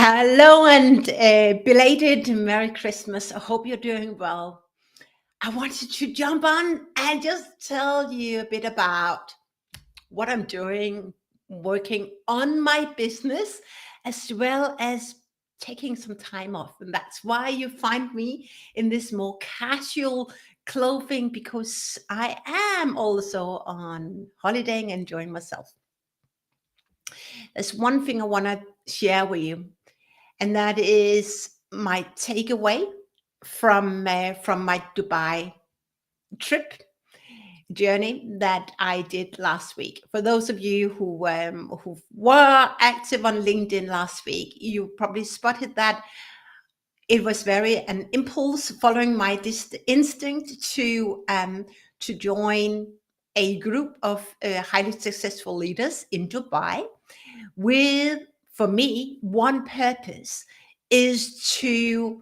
Hello and belated Merry Christmas. I hope you're doing well. I wanted to jump on and just tell you a bit about what I'm doing, working on my business, as well as taking some time off. And that's why you find me in this more casual clothing because I am also on holiday and enjoying myself. There's one thing I want to share with you, and that is my takeaway from my Dubai trip journey that I did last week. For those of you who were active on LinkedIn last week, you probably spotted that it was very an impulse following my instinct to join a group of highly successful leaders in Dubai with, for me, one purpose is to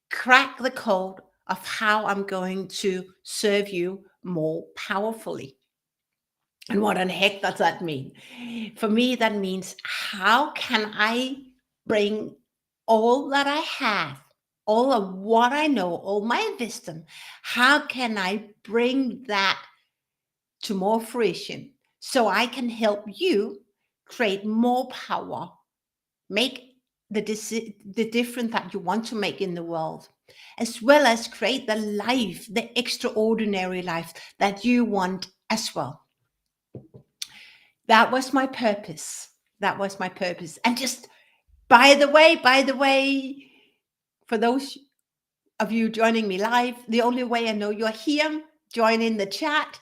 crack the code of how I'm going to serve you more powerfully. And what the heck does that mean? For me, that means how can I bring all that I have, all of what I know, all my wisdom, how can I bring that to more fruition so I can help you create more power, make the difference that you want to make in the world, as well as create the life, the extraordinary life that you want as well. That was my purpose. That was my purpose. And just by the way, for those of you joining me live, the only way I know you're here, join in the chat.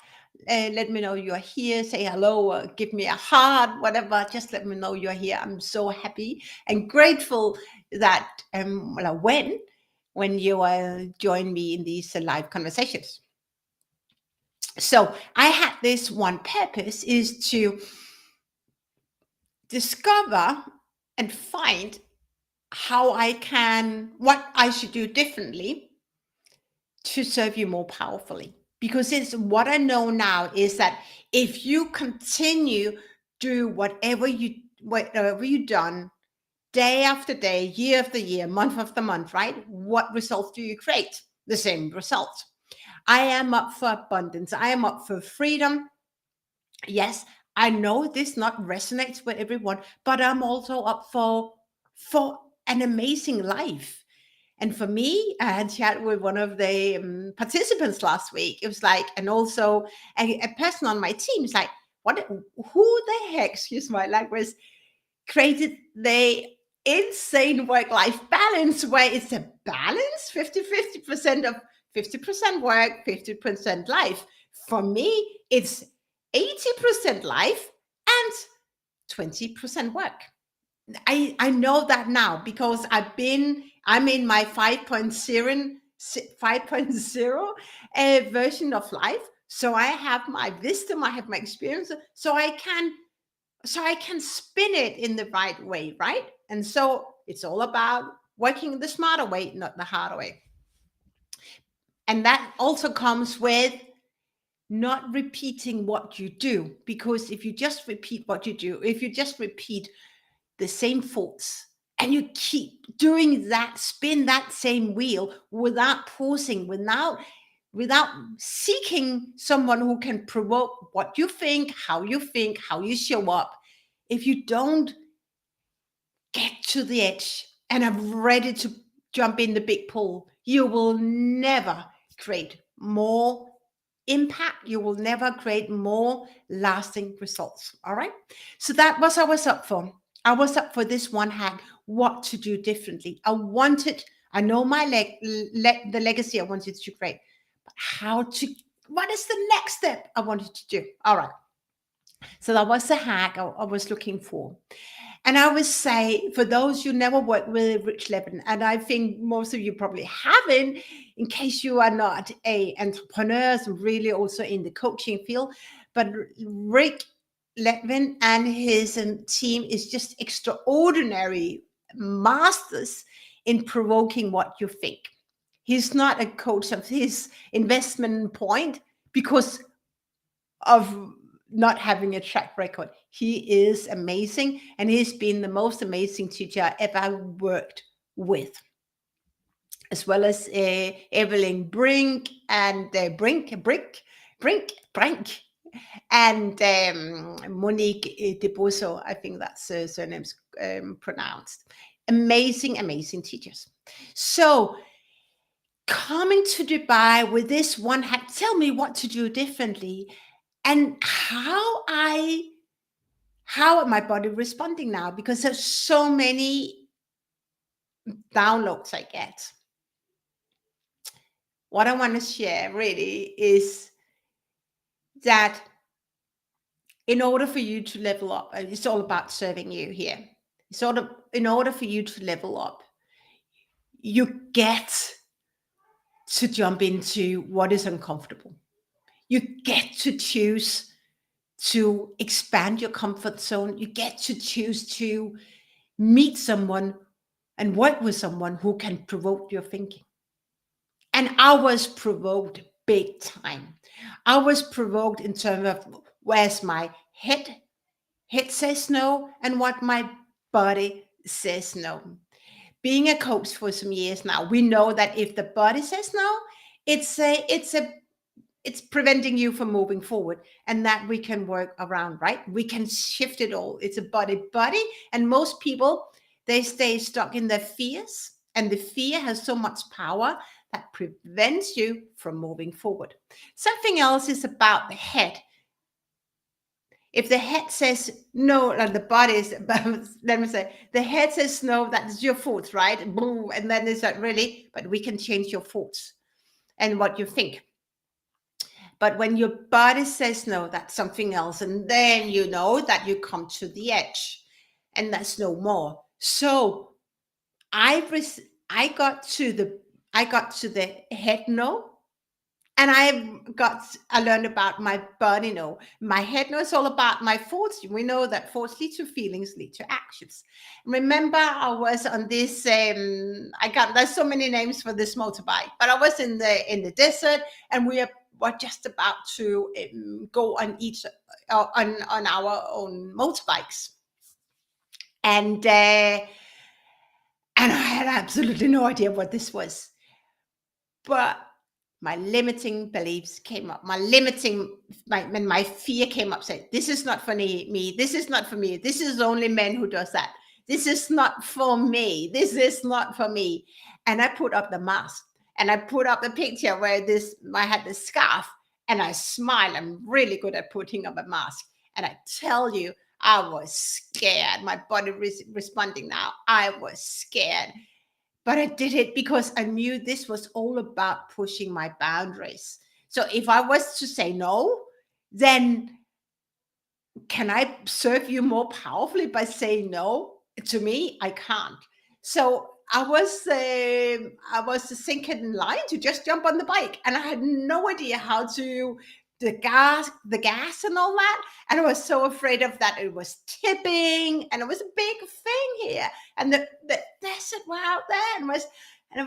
Let me know you're here. Say hello, or give me a heart, whatever. Just let me know you're here. I'm so happy and grateful that when you join me in these live conversations. So I had this one purpose is to discover and find what I should do differently to serve you more powerfully. Because it's what I know now is that if you continue do whatever you've done day after day, year after year, month after month, right? What results do you create? The same results. I am up for abundance. I am up for freedom. Yes, I know this not resonates with everyone, but I'm also up for an amazing life. And for me, I had chat with one of the participants last week. It was like, and also a person on my team is like, who the heck, excuse my language, created the insane work-life balance where it's a balance 50% of 50% work, 50% life. For me, it's 80% life and 20% work. I know that now because I'm in my 5.0 version of life. So I have my wisdom, I have my experience, so I can spin it in the right way, right? And so it's all about working the smarter way, not the harder way. And that also comes with not repeating what you do, because if you just repeat what you do, if you just repeat the same thoughts and you keep doing that, spin that same wheel without pausing, without seeking someone who can provoke what you think, how you show up, if you don't get to the edge and are ready to jump in the big pool, you will never create more impact. You will never create more lasting results. All right. So that was I was up for. I was up for this one hack, what to do differently. I know my the legacy I wanted to create, but what is the next step I wanted to do? All right. So that was the hack I was looking for. And I would say, for those who never worked with Rich Levin, and I think most of you probably haven't, in case you are not a entrepreneur, so really also in the coaching field, but Rick Levin and his team is just extraordinary masters in provoking what you think. He's not a coach of his investment point because of not having a track record. He is amazing, and he's been the most amazing teacher I ever worked with, as well as Evelyn Brink and Brink, and Monique Debuso. I think that's surname's pronounced. Amazing teachers. So coming to Dubai with this one hat, tell me what to do differently, and how my body responding now, because there's so many downloads I get. What I want to share really is that in order for you to level up, it's all about serving you here. In order for you to level up, you get to jump into what is uncomfortable. You get to choose to expand your comfort zone. You get to choose to meet someone and work with someone who can provoke your thinking. And I was provoked big time. I was provoked in terms of where's my head says no, and what my body says no. Being a coach for some years now, we know that if the body says no, it's preventing you from moving forward, and that we can work around, right? We can shift it all. It's a body, and most people, they stay stuck in their fears, and the fear has so much power that prevents you from moving forward. Something else is about the head. If the head says no, like the body is, let me say, the head says no, that's your thoughts, right? Boom, and then it's like, really, but we can change your thoughts and what you think. But when your body says no, that's something else. And then you know that you come to the edge and that's no more. So I got to the head no. And I learned about my body no. My head no is all about my thoughts. We know that thoughts lead to feelings, lead to actions. Remember, I was on this, there's so many names for this motorbike, but I was in the desert, and we were just about to go on on our own motorbikes. And I had absolutely no idea what this was. But my limiting beliefs came up. My fear came up, said, this is not for me. This is not for me. This is only men who does that. This is not for me. This is not for me. And I put up the mask, and I put up the picture where I had the scarf, and I smiled. I'm really good at putting up a mask. And I tell you, I was scared. My body responding now. I was scared. But I did it because I knew this was all about pushing my boundaries. So if I was to say no, then can I serve you more powerfully by saying no? To me, I can't. So I was thinking in line to just jump on the bike, and I had no idea how to the gas and all that. And I was so afraid of that. It was tipping, and it was a big thing here. And the desert were out there, and I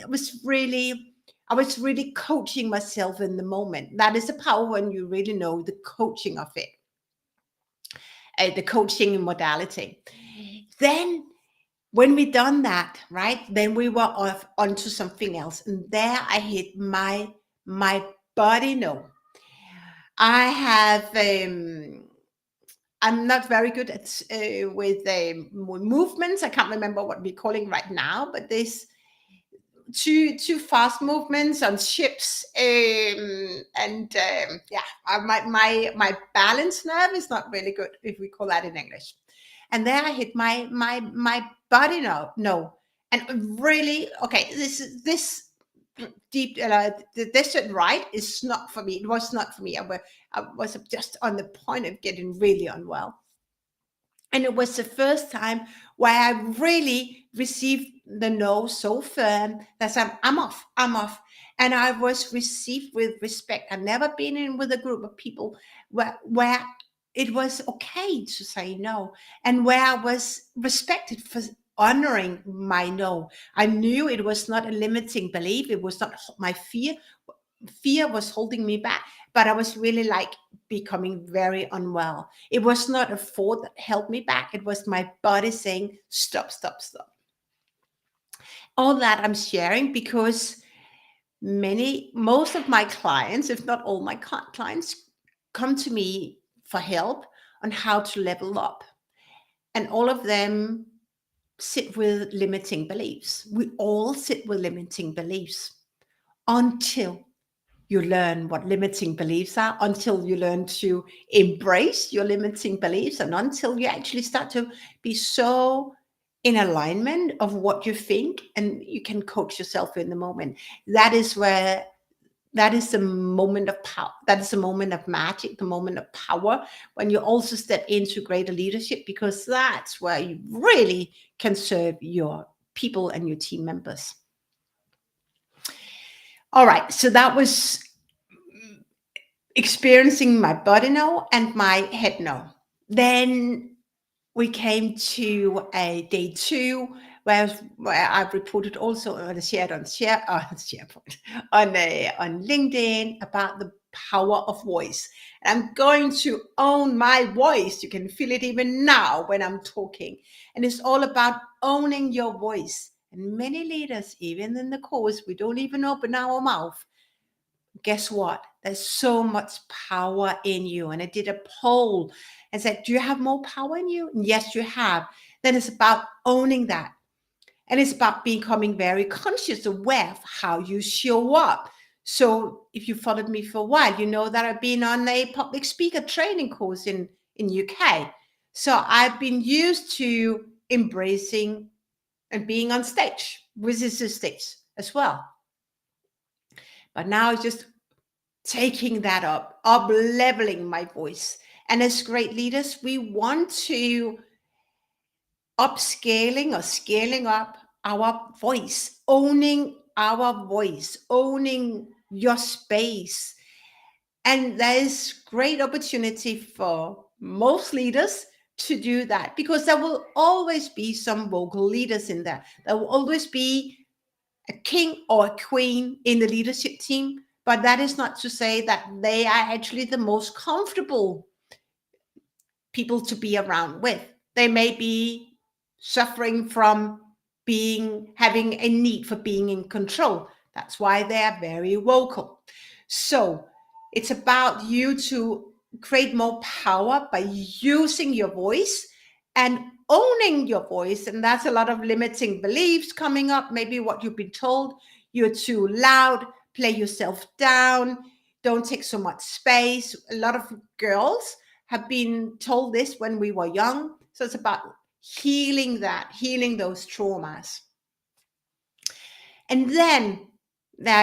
was really coaching myself in the moment. That is the power when you really know the coaching of it, the coaching modality. Then when we done that, right, then we were off onto something else. And there I hit my body no. I have I'm not very good at with movements. I can't remember what we're calling right now, but this too fast movements on ships, my balance nerve is not really good, if we call that in English. And there I hit my body no, and really, okay, this deep the desert ride is not for me. It was not for me. I was just on the point of getting really unwell. And it was the first time where I really received the no so firm that I'm off. And I was received with respect. I've never been in with a group of people where it was okay to say no, and where I was respected for honoring my no. I knew it was not a limiting belief. It was not my fear. Fear was holding me back, but I was really like becoming very unwell. It was not a thought that held me back. It was my body saying, stop, stop, stop. All that I'm sharing because most of my clients, if not all my clients, come to me for help on how to level up. And all of them sit with limiting beliefs. We all sit with limiting beliefs until you learn what limiting beliefs are, until you learn to embrace your limiting beliefs, and until you actually start to be so in alignment of what you think and you can coach yourself in the moment. That is the moment of power. That is the moment of magic, the moment of power, when you also step into greater leadership, because that's where you really can serve your people and your team members. All right, so that was experiencing my body now and my head now. Then we came to a day 2 where I reported also on SharePoint on LinkedIn about the power of voice. And I'm going to own my voice. You can feel it even now when I'm talking. And it's all about owning your voice. And many leaders, even in the course, we don't even open our mouth. Guess what? There's so much power in you. And I did a poll and said, do you have more power in you? And yes, you have. Then it's about owning that. And it's about becoming very conscious, aware of how you show up. So if you followed me for a while, you know that I've been on a public speaker training course in UK. So I've been used to embracing and being on stage, with the stage as well. But now it's just taking that up leveling my voice. And as great leaders, we want to upscaling or scaling up our voice, owning our voice, owning your space. And there's great opportunity for most leaders to do that, because there will always be some vocal leaders in there. There will always be a king or a queen in the leadership team, but that is not to say that they are actually the most comfortable people to be around with. They may be suffering from having a need for being in control. That's why they are very vocal. So it's about you to create more power by using your voice and owning your voice. And that's a lot of limiting beliefs coming up. Maybe what you've been told, you're too loud, play yourself down, don't take so much space. A lot of girls have been told this when we were young. So it's about healing those traumas. And then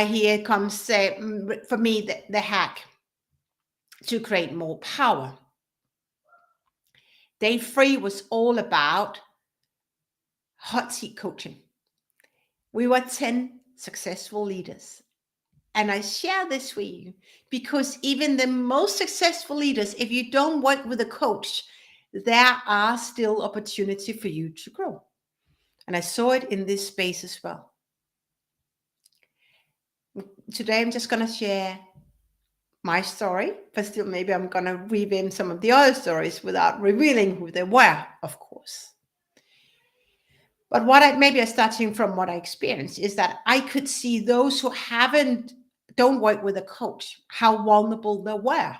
here comes, for me, the hack to create more power. Day 3 was all about hot seat coaching. We were 10 successful leaders. And I share this with you because even the most successful leaders, if you don't work with a coach, there are still opportunity for you to grow. And I saw it in this space as well. Today, I'm just going to share my story, but still maybe I'm going to weave in some of the other stories without revealing who they were, of course. But maybe starting from what I experienced is that I could see those who don't work with a coach, how vulnerable they were,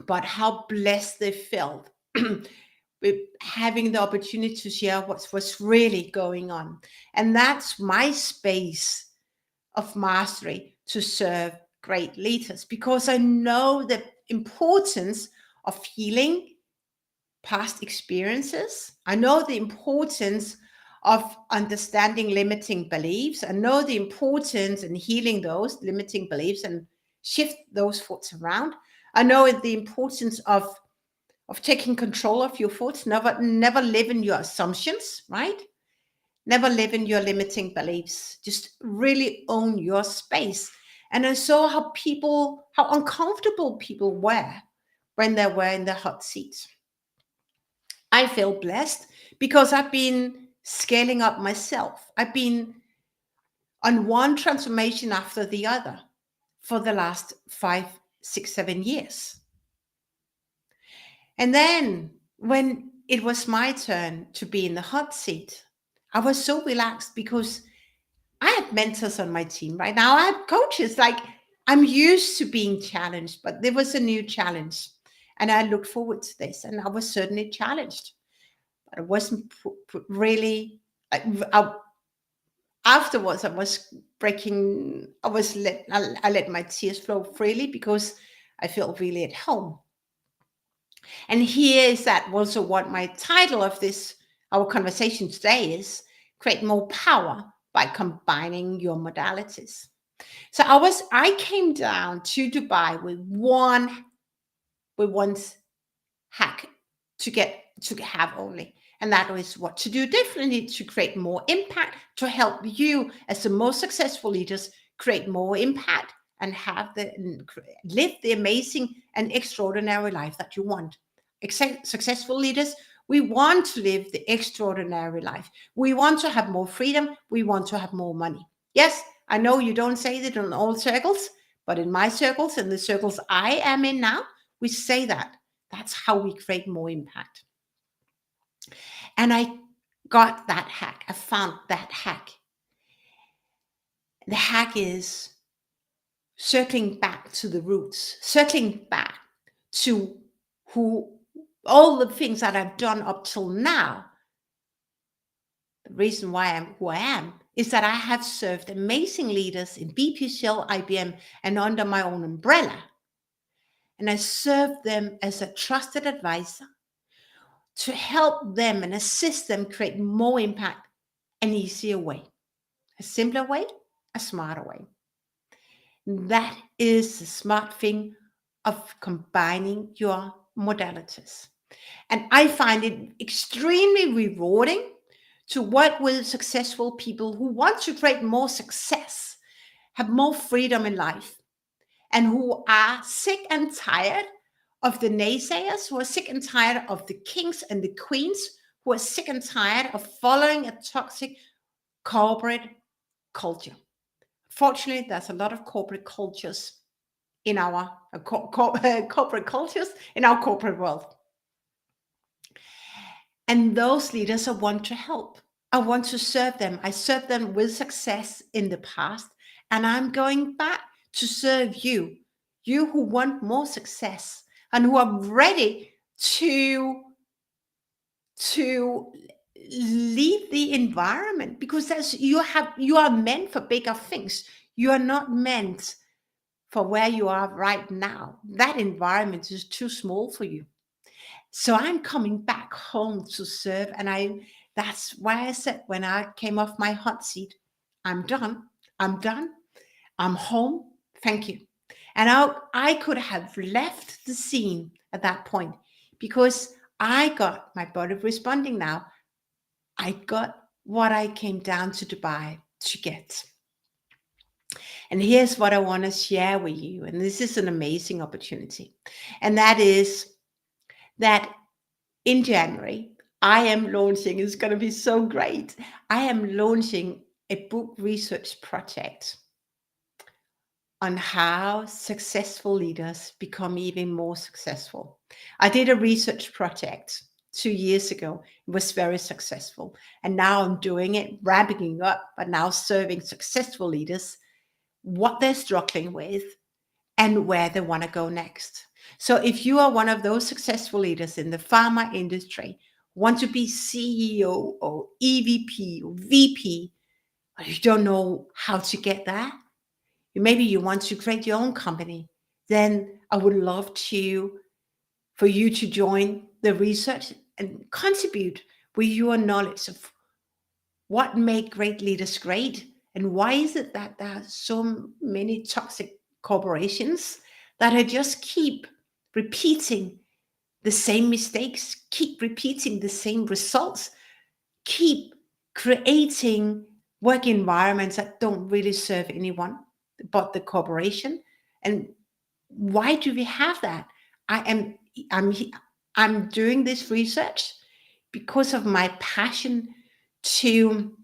but how blessed they felt with having the opportunity to share what's really going on. And that's my space of mastery to serve great leaders, because I know the importance of healing past experiences. I know the importance of understanding limiting beliefs. I know the importance in healing those limiting beliefs and shift those thoughts around. I know the importance of taking control of your thoughts, never live in your assumptions, right? Never live in your limiting beliefs. Just really own your space. And I saw how uncomfortable people were when they were in the hot seats. I feel blessed because I've been scaling up myself. I've been on one transformation after the other for the last 5 7 years. And then when it was my turn to be in the hot seat, I was so relaxed because I have mentors on my team right now. I have coaches. Like, I'm used to being challenged, but there was a new challenge. And I looked forward to this. And I was certainly challenged. But it wasn't really, I, afterwards, I was breaking, I let my tears flow freely because I felt really at home. And here is that also what my title of this, our conversation today is: create more power by combining your modalities. So I came down to Dubai with one hack to have only. And that is what to do differently to create more impact, to help you as the most successful leaders create more impact and live the amazing and extraordinary life that you want. Successful leaders, we want to live the extraordinary life. We want to have more freedom. We want to have more money. Yes, I know you don't say that in all circles, but in my circles and the circles I am in now, we say that. That's how we create more impact. And I got that hack. I found that hack. The hack is circling back to the roots, circling back to all the things that I've done up till now. The reason why I'm who I am is that I have served amazing leaders in BP, Shell, IBM, and under my own umbrella. And I served them as a trusted advisor to help them and assist them create more impact an easier way, a simpler way, a smarter way. That is the smart thing of combining your modalities. And I find it extremely rewarding to work with successful people who want to create more success, have more freedom in life, and who are sick and tired of the naysayers, who are sick and tired of the kings and the queens, who are sick and tired of following a toxic corporate culture. Fortunately, there's a lot of corporate cultures in our corporate cultures in our corporate world. And those leaders I want to help. I want to serve them. I served them with success in the past, and I'm going back to serve you, you who want more success and who are ready to leave the environment, because you are meant for bigger things. You are not meant for where you are right now. That environment is too small for you. So I'm coming back home to serve. And that's why I said, when I came off my hot seat, I'm done. I'm home. Thank you. And I could have left the scene at that point, because I got my body responding now. I got what I came down to Dubai to get. And here's what I want to share with you. And this is an amazing opportunity. And that is that in January, I am launching, it's going to be so great. I am launching a book research project on how successful leaders become even more successful. I did a research project 2 years ago. It was very successful. And now I'm doing it, ramping it up, but now serving successful leaders, what they're struggling with and where they want to go next. So if you are one of those successful leaders in the pharma industry, want to be CEO or EVP or VP, but you don't know how to get that, maybe you want to create your own company, then I would love for you to join the research and contribute with your knowledge of what make great leaders great, and why is it that there are so many toxic corporations that I just keep repeating the same mistakes, keep repeating the same results, keep creating work environments that don't really serve anyone but the corporation. And why do we have that? I'm doing this research because of my passion to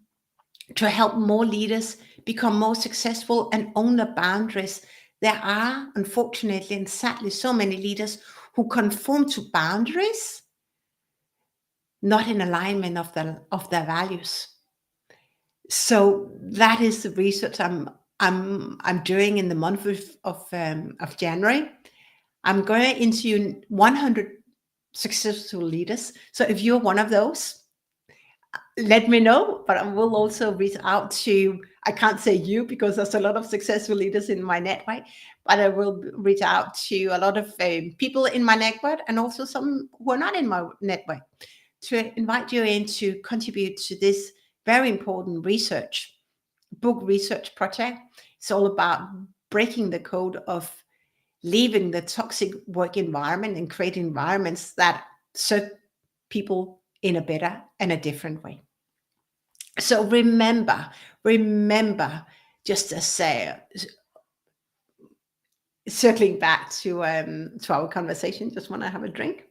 help more leaders become more successful and own the boundaries There are, unfortunately and sadly, so many leaders who conform to boundaries not in alignment of their values. So that is the research I'm doing in the month of January. I'm going to interview 100 successful leaders. So if you're one of those, let me know. But I will also reach out to, I can't say you because there's a lot of successful leaders in my network, but I will reach out to a lot of people in my network and also some who are not in my network to invite you in to contribute to this very important book research project. It's all about breaking the code of leaving the toxic work environment and creating environments that serve people in a better and a different way. So remember, just to say, circling back to our conversation, just want to have a drink.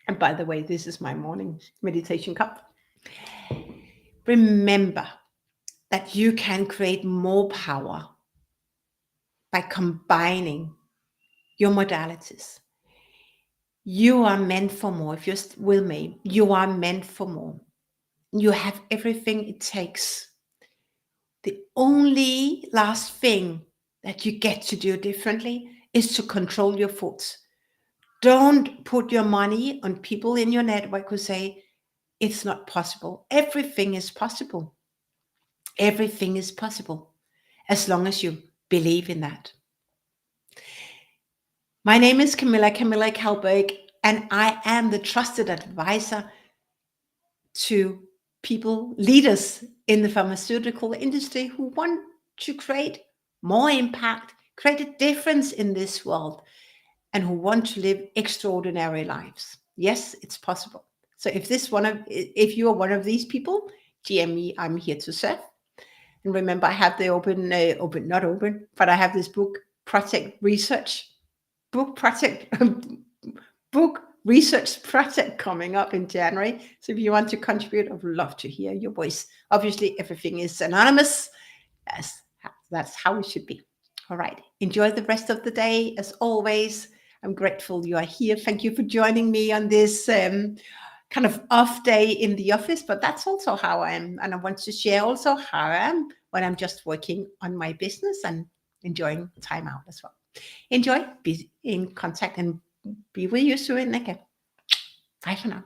And by the way, this is my morning meditation cup. Remember that you can create more power by combining your modalities. You are meant for more. If you're with me, you are meant for more. You have everything it takes. The only last thing that you get to do differently is to control your thoughts. Don't put your money on people in your network who say it's not possible. Everything is possible. Everything is possible as long as you believe in that. My name is Camilla Kalberg, and I am the trusted advisor to people, leaders in the pharmaceutical industry who want to create more impact, create a difference in this world, and who want to live extraordinary lives. Yes, it's possible. So if you are one of these people, DM me, I'm here to serve. And remember, I have the but I have this book research project coming up in January. So if you want to contribute, I would love to hear your voice. Obviously, everything is anonymous. That's how it should be. All right. Enjoy the rest of the day. As always, I'm grateful you are here. Thank you for joining me on this kind of off day in the office, but that's also how I am. And I want to share also how I am when I'm just working on my business and enjoying time out as well. Enjoy, be in contact, and be with you soon again. Bye for now.